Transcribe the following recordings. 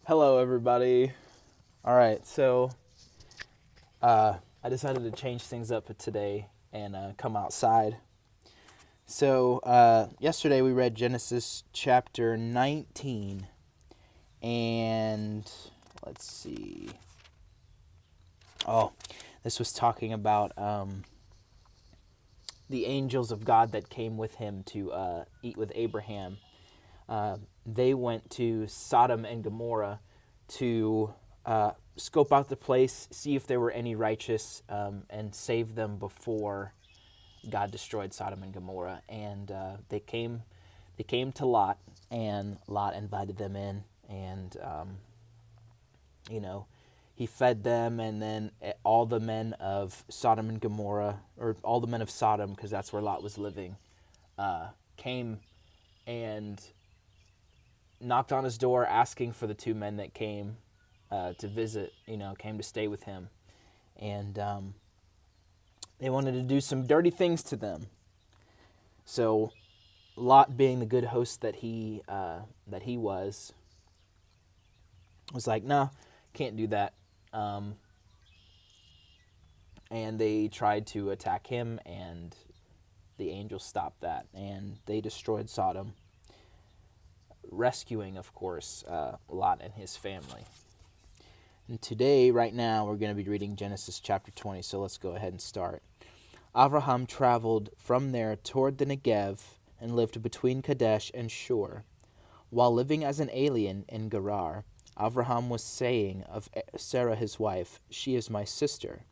Hello, everybody. All right, so I decided to change things up today and come outside. So yesterday we read Genesis chapter 19, and let's see. Oh, this was talking about the angels of God that came with him to eat with Abraham. They went to Sodom and Gomorrah to scope out the place, see if there were any righteous, and save them before God destroyed Sodom and Gomorrah. And they came to Lot, and Lot invited them in, and you know, he fed them, and then all the men of Sodom and Gomorrah, or all the men of Sodom, because that's where Lot was living, came and knocked on his door asking for the two men that came to visit, came to stay with him. And they wanted to do some dirty things to them. So Lot, being the good host that he was like, no, can't do that. And they tried to attack him, and the angels stopped that, and they destroyed Sodom, rescuing, of course, Lot and his family. And today, right now, we're going to be reading Genesis chapter 20, so let's go ahead and start. Avraham traveled from there toward the Negev and lived between Kadesh and Shur. While living as an alien in Gerar, Avraham was saying of Sarah his wife, "She is my sister."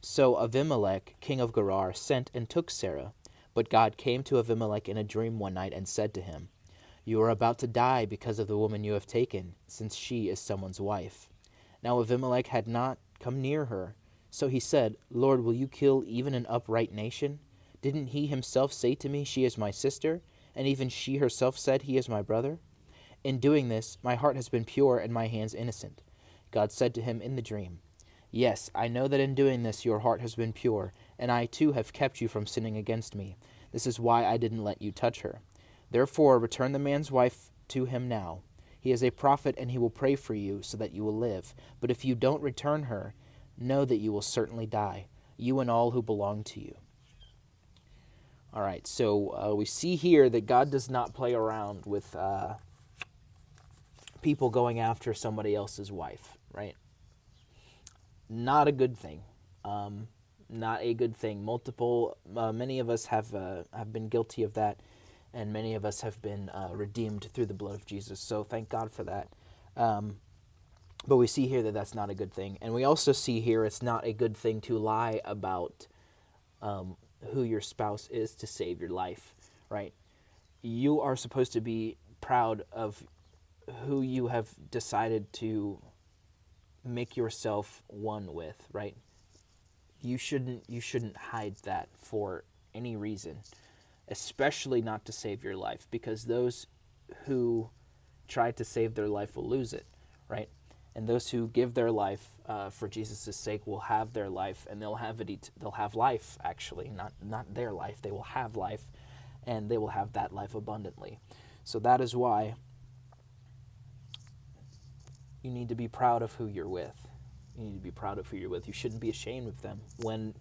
So Abimelech, king of Gerar, sent and took Sarah. But God came to Abimelech in a dream one night and said to him, "You are about to die because of the woman you have taken, since she is someone's wife." Now Abimelech had not come near her. So he said, "Lord, will you kill even an upright nation? Didn't he himself say to me, 'She is my sister'? And even she herself said, 'He is my brother'? In doing this, my heart has been pure and my hands innocent." God said to him in the dream, "Yes, I know that in doing this your heart has been pure, and I too have kept you from sinning against me. This is why I didn't let you touch her. Therefore return the man's wife to him now. He is a prophet, and he will pray for you so that you will live. But if you don't return her, know that you will certainly die, you and all who belong to you." All right, so we see here that God does not play around with people going after somebody else's wife, right? Not a good thing. Not a good thing. Many of us have been guilty of that, and many of us have been redeemed through the blood of Jesus. So thank God for that. But we see here that that's not a good thing. And we also see here it's not a good thing to lie about who your spouse is to save your life, right? You are supposed to be proud of who you have decided to make yourself one with, right? You shouldn't hide that for any reason, especially not to save your life, because those who try to save their life will lose it, right? And those who give their life for Jesus' sake will have their life, and they'll have life, actually, not their life. They will have life, and they will have that life abundantly. So that is why you need to be proud of who you're with. You need to be proud of who you're with. You shouldn't be ashamed of them. When,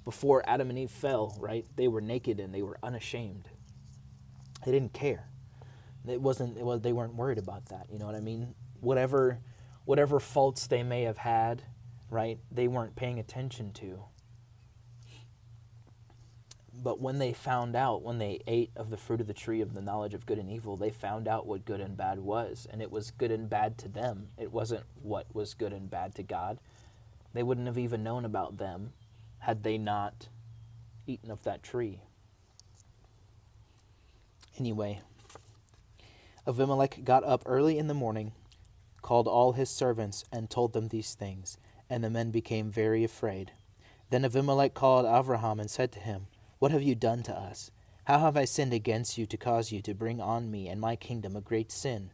before Adam and Eve fell, right, they were naked and they were unashamed. They didn't care. They weren't worried about that. You know what I mean? Whatever faults they may have had, right, they weren't paying attention to. But when they ate of the fruit of the tree of the knowledge of good and evil, they found out what good and bad was. And it was good and bad to them. It wasn't what was good and bad to God. They wouldn't have even known about them had they not eaten of that tree. Anyway, Abimelech got up early in the morning, called all his servants, and told them these things. And the men became very afraid. Then Abimelech called Avraham and said to him, "What have you done to us? How have I sinned against you to cause you to bring on me and my kingdom a great sin?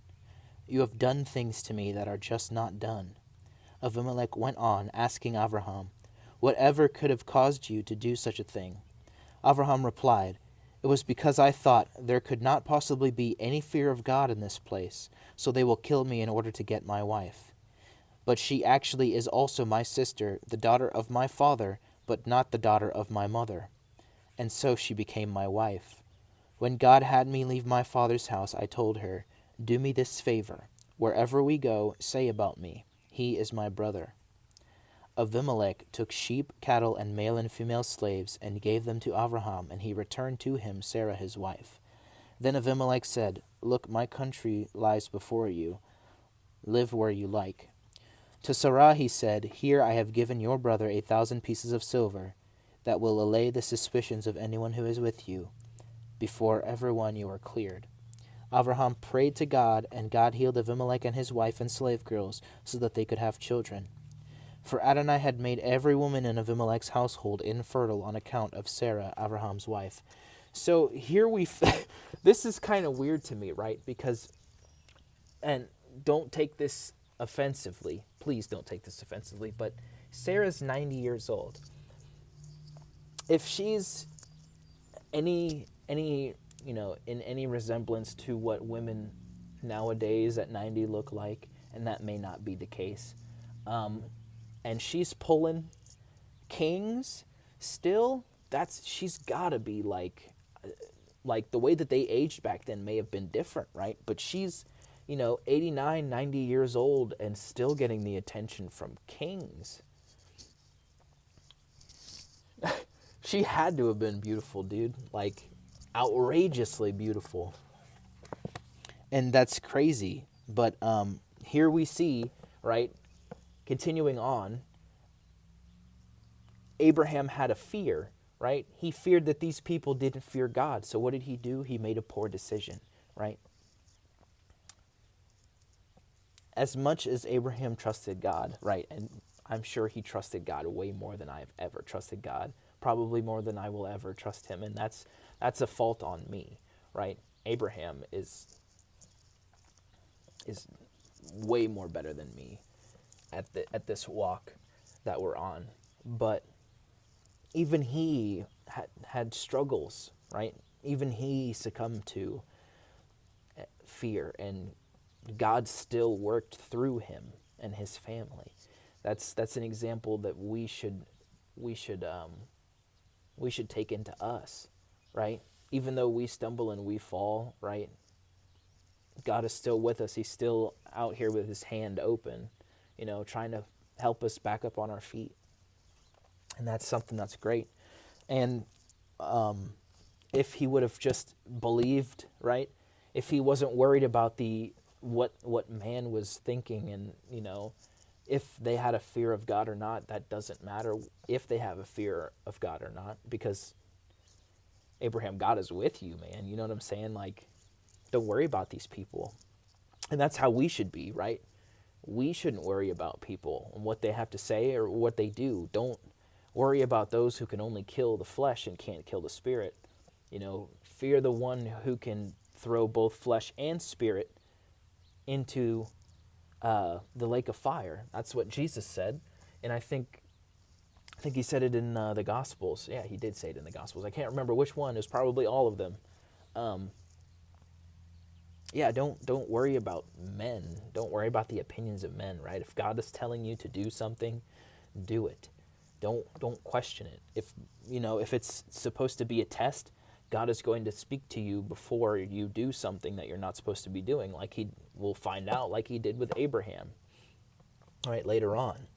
You have done things to me that are just not done." Abimelech went on, asking Avraham, "Whatever could have caused you to do such a thing?" Avraham replied, "It It was because I thought there could not possibly be any fear of God in this place, so they will kill me in order to get my wife. But she actually is also my sister, the daughter of my father, but not the daughter of my mother. And so she became my wife. When God had me leave my father's house, I told her, 'Do me this favor. Wherever we go, say about me, he is my brother.' Abimelech took sheep, cattle, and male and female slaves, and gave them to Abraham, and he returned to him Sarah his wife. Then Abimelech said, 'Look, my country lies before you. Live where you like.' To Sarah he said, 'Here I have given your brother 1,000 pieces of silver, that will allay the suspicions of anyone who is with you. Before everyone you are cleared.' Abraham prayed to God, and God healed Abimelech and his wife and slave girls, so that they could have children. For Adonai had made every woman in Abimelech's household infertile on account of Sarah, Abraham's wife." So here this is kind of weird to me, right? Because, and don't take this offensively. Please don't take this offensively. But Sarah's 90 years old. If she's any in any resemblance to what women nowadays at 90 look like, and that may not be the case, and she's pulling kings still, she's gotta be like the way that they aged back then may have been different, right? But she's 89, 90 years old and still getting the attention from kings. She had to have been beautiful, dude. Like, outrageously beautiful. And that's crazy. But here we see, right, continuing on, Abraham had a fear, right? He feared that these people didn't fear God. So what did he do? He made a poor decision, right? As much as Abraham trusted God, right, and I'm sure he trusted God way more than I've ever trusted God, probably more than I will ever trust him, and that's a fault on me, right? Abraham is way more better than me at this walk that we're on. But even he had struggles, right? Even he succumbed to fear, and God still worked through him and his family. That's an example that we should take into us, right? Even though we stumble and we fall, right? God is still with us. He's still out here with his hand open, trying to help us back up on our feet. And that's something that's great. And if he would have just believed, right? If he wasn't worried about what man was thinking, and if they had a fear of God or not, that doesn't matter if they have a fear of God or not, because Abraham, God is with you, man. You know what I'm saying? Like, don't worry about these people. And that's how we should be, right? We shouldn't worry about people and what they have to say or what they do. Don't worry about those who can only kill the flesh and can't kill the spirit. Fear the one who can throw both flesh and spirit into the lake of fire. That's what Jesus said. And I think he said it in the Gospels. Yeah, he did say it in the Gospels. I can't remember which one. It was probably all of them. Yeah, don't worry about men. Don't worry about the opinions of men, right? If God is telling you to do something, do it. Don't question it. If it's supposed to be a test, God is going to speak to you before you do something that you're not supposed to be doing, like he will find out, like he did with Abraham, right, later on.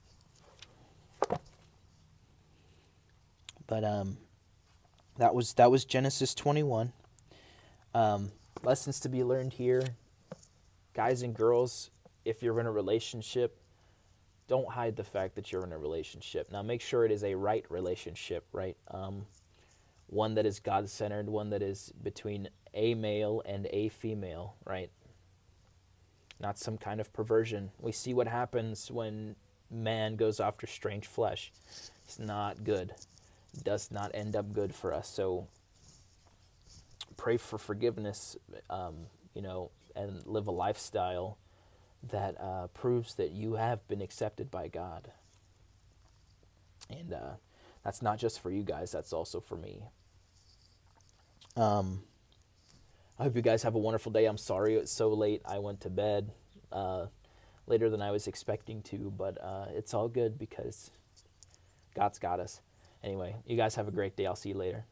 But that was Genesis 21. Lessons to be learned here, guys and girls. If you're in a relationship, don't hide the fact that you're in a relationship. Now, make sure it is a right relationship, right? One that is God-centered, one that is between a male and a female, right? Not some kind of perversion. We see what happens when man goes after strange flesh. It's not good. It does not end up good for us. So pray for forgiveness, and live a lifestyle that proves that you have been accepted by God. And that's not just for you guys, that's also for me. I hope you guys have a wonderful day. I'm sorry it's so late. I went to bed later than I was expecting to, but it's all good because God's got us. Anyway, you guys have a great day. I'll see you later.